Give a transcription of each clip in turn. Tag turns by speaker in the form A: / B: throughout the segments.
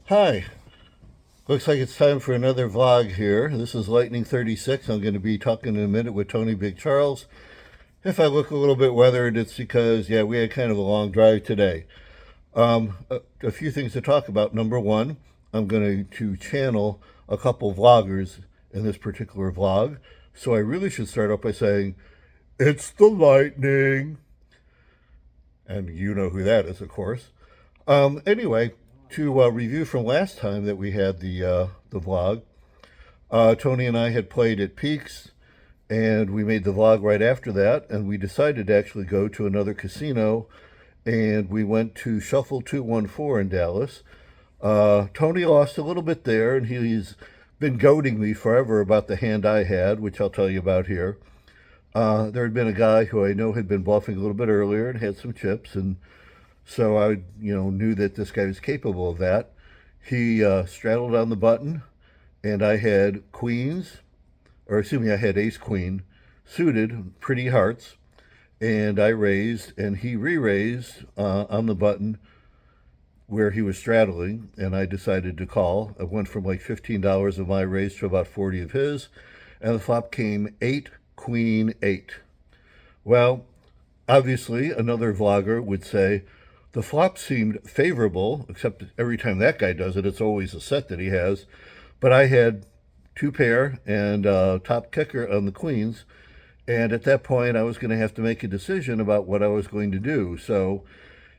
A: Hi, looks like it's time for another vlog here. This is Lightning 36. I'm going to be talking in a minute with Tony Big Charles. If I look a little bit weathered, it's because, yeah, we had kind of a long drive today. A few things to talk about. Number one, I'm going to channel a couple vloggers in this particular vlog. So I really should start off by saying, it's the Lightning. And you know who that is, of course. Anyway, to review from last time that we had the vlog, Tony and I had played at Peaks, and we made the vlog right after that, and we decided to actually go to another casino, and we went to Shuffle 214 in Dallas. Tony lost a little bit there, and he's been goading me forever about the hand I had, which I'll tell you about here. There had been a guy who I know had been bluffing a little bit earlier and had some chips, and so I, knew that this guy was capable of that. He straddled on the button, and I had queens, or excuse me, I had ace queen suited, pretty hearts, and I raised, and he re-raised on the button where he was straddling, and I decided to call. I went from like $15 of my raise to about 40 of his, and the flop came 8 queen 8. Well, obviously, another vlogger would say the flop seemed favorable, except every time that guy does it, it's always a set that he has. But I had two pair and top kicker on the queens, and at that point, I was going to have to make a decision about what I was going to do. So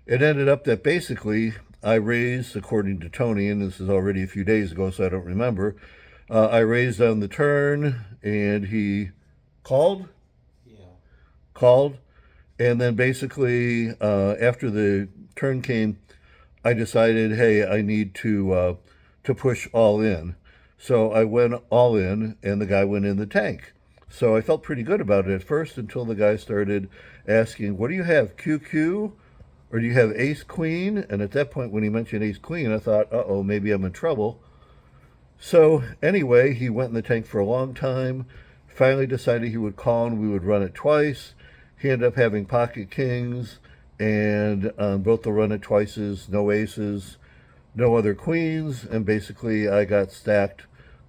A: it ended up that basically I raised, according to Tony, and this is already a few days ago, so I don't remember. I raised on the turn, and he called,
B: Yeah.
A: called, and then basically, after the turn came, I decided, hey, I need to push all in. So I went all in, and the guy went in the tank. So I felt pretty good about it at first until the guy started asking, "What do you have, QQ, or do you have Ace Queen?" And at that point, when he mentioned Ace Queen, I thought, "Uh oh, maybe I'm in trouble." So anyway, he went in the tank for a long time. Finally decided he would call and we would run it twice. He ended up having pocket kings, and on both the run it twices, no aces, no other queens, and basically I got stacked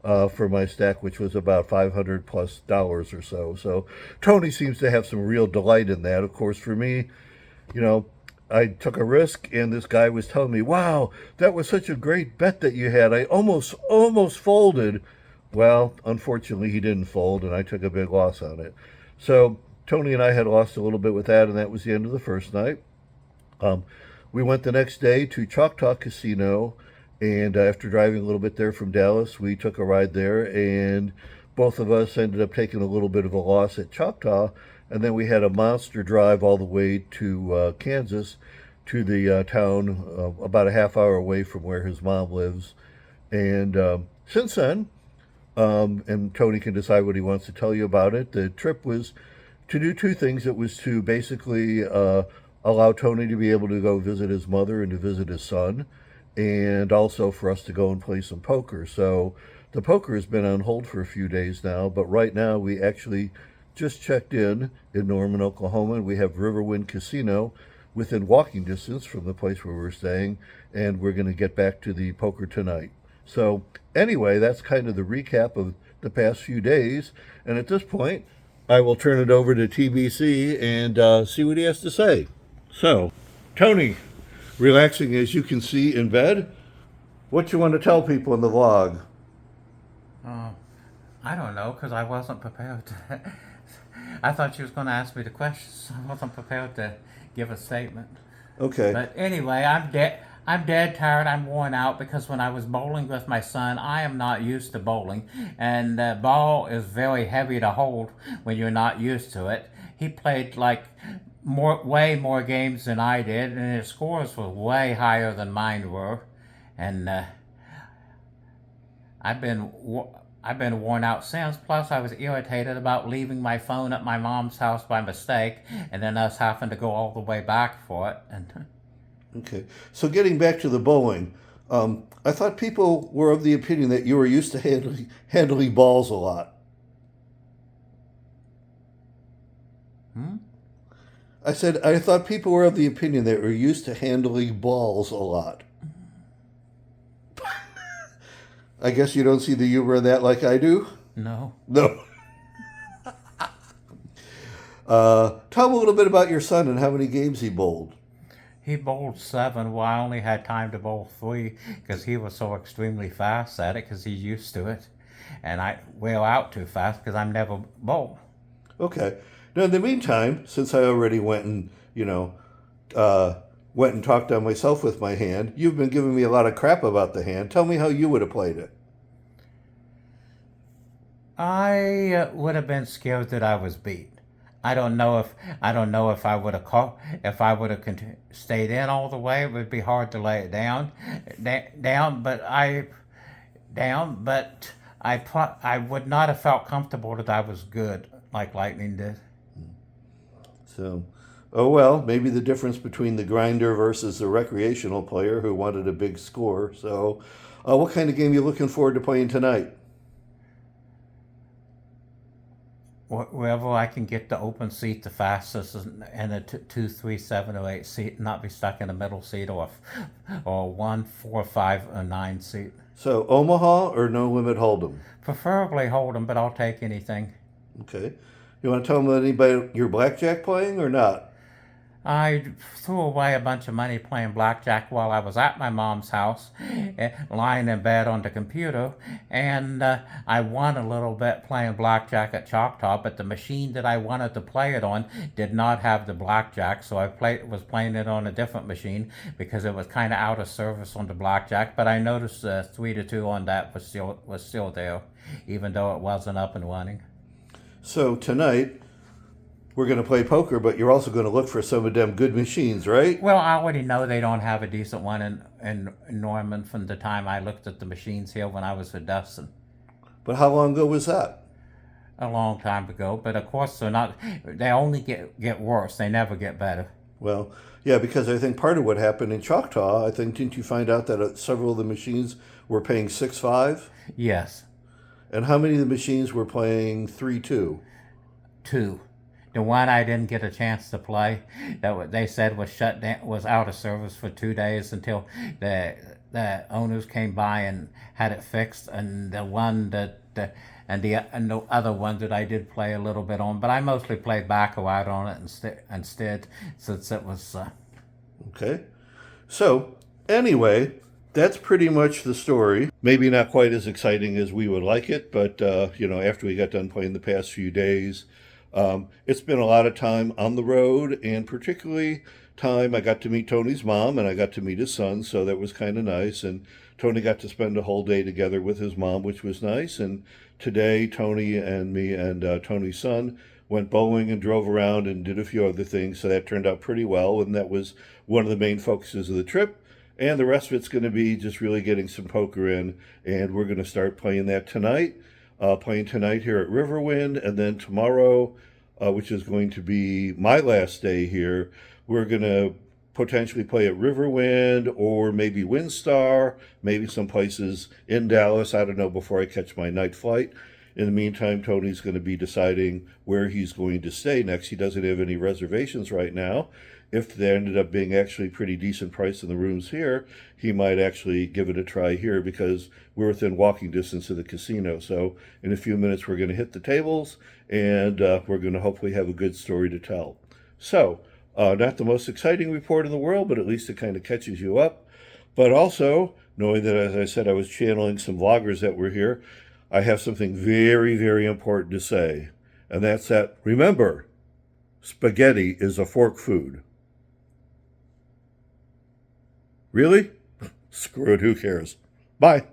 A: for my stack, which was about $500 plus or so. So Tony seems to have some real delight in that. Of course, for me, you know, I took a risk, and this guy was telling me, "Wow, that was such a great bet that you had. I almost folded." Well, unfortunately, he didn't fold, and I took a big loss on it. So Tony and I had lost a little bit with that, and that was the end of the first night. Um, we went the next day to Choctaw Casino, and after driving a little bit there from Dallas, we took a ride there, and both of us ended up taking a little bit of a loss at Choctaw, and then we had a monster drive all the way to Kansas, to the town about a half hour away from where his mom lives. And since then, and Tony can decide what he wants to tell you about it. The trip was to do two things. It was to basically allow Tony to be able to go visit his mother and to visit his son, and also for us to go and play some poker. So the poker has been on hold for a few days now, but right now we actually just checked in Norman, Oklahoma, and we have Riverwind Casino within walking distance from the place where we're staying, and we're going to get back to the poker tonight. So, anyway, that's kind of the recap of the past few days. And at this point, I will turn it over to TBC and see what he has to say. So, Tony, relaxing as you can see in bed, what you want to tell people in the vlog?
B: Uh, I don't know because I wasn't prepared to. I thought she was going to ask me the questions. I wasn't prepared to give a statement.
A: Okay.
B: But anyway, I'm dead. I'm dead tired. I'm worn out because when I was bowling with my son, I am not used to bowling, and the ball is very heavy to hold when you're not used to it. He played like way more games than I did, and his scores were way higher than mine were, and I've been I've been worn out since. Plus, I was irritated about leaving my phone at my mom's house by mistake, and then us having to go all the way back for it. And
A: Okay. So, getting back to the bowling, I thought people were of the opinion that you were used to handling balls a lot.
B: hmm?
A: I said, I thought people were of the opinion that we're used to handling balls a lot. I guess you don't see the humor in that like I do?
B: No.
A: No. Tell me a little bit about your son and how many games he bowled.
B: He bowled 7. Well, I only had time to bowl 3 because he was so extremely fast at it because he's used to it. And I whale out too fast because I'm never bowl.
A: Okay. Now, in the meantime, since I already went and, went and talked on myself with my hand, you've been giving me a lot of crap about the hand. Tell me how you would have played it.
B: I would have been scared that I was beat. I don't know if I would have if I would have stayed in all the way. It would be hard to lay it down. But I would not have felt comfortable that I was good like Lightning did.
A: So, oh well, maybe the difference between the grinder versus the recreational player who wanted a big score. So, what kind of game are you looking forward to playing tonight?
B: Wherever I can get the open seat the fastest and a 2, 3, 7, or 8 seat, not be stuck in a middle seat or 1, 4, 5, or 9 seat.
A: So, Omaha or No Limit Hold'em?
B: Preferably Hold'em, but I'll take anything.
A: Okay. You want to tell me anybody your blackjack playing or not?
B: I threw away a bunch of money playing blackjack while I was at my mom's house, lying in bed on the computer, and I won a little bit playing blackjack at Choctaw, but the machine that I wanted to play it on did not have the blackjack, so was playing it on a different machine because it was kind of out of service on the blackjack, but I noticed 3-2 on that was still there, even though it wasn't up and running.
A: So, tonight, we're going to play poker, but you're also going to look for some of them good machines, right?
B: Well, I already know they don't have a decent one in Norman from the time I looked at the machines here when I was with Dustin
A: But how long ago was that?
B: a long time ago. But of course, they only get worse. They never get better.
A: Well, yeah, because I think part of what happened in Choctaw, I think, didn't you find out that several of the machines were paying 6-5?
B: Yes,
A: And how many of the machines were playing 3-2?
B: 2. The one I didn't get a chance to play, that they said was shut down, was out of service for 2 days until the owners came by and had it fixed. And the one and the other one that I did play a little bit on, but I mostly played baccarat on it instead, since it was.
A: Okay. So, anyway, that's pretty much the story. Maybe not quite as exciting as we would like it, but, after we got done playing the past few days, it's been a lot of time on the road, and particularly time I got to meet Tony's mom and I got to meet his son, so that was kind of nice. And Tony got to spend a whole day together with his mom, which was nice. And today, Tony and me and Tony's son went bowling and drove around and did a few other things, so that turned out pretty well. And that was one of the main focuses of the trip. And the rest of it's going to be just really getting some poker in, and we're going to start playing that tonight. Playing tonight here at Riverwind, and then tomorrow, which is going to be my last day here, we're going to potentially play at Riverwind or maybe WinStar, maybe some places in Dallas. I don't know, before I catch my night flight. In the meantime, Tony's going to be deciding where he's going to stay next. He doesn't have any reservations right now. If there ended up being actually pretty decent price in the rooms here, he might actually give it a try here because we're within walking distance of the casino. So in a few minutes, we're going to hit the tables, and we're going to hopefully have a good story to tell. So, not the most exciting report in the world, but at least it kind of catches you up. But also, knowing that, as I said, I was channeling some vloggers that were here, I have something very, very important to say. And that's that, remember, spaghetti is a fork food. Really? Screw it, who cares? Bye.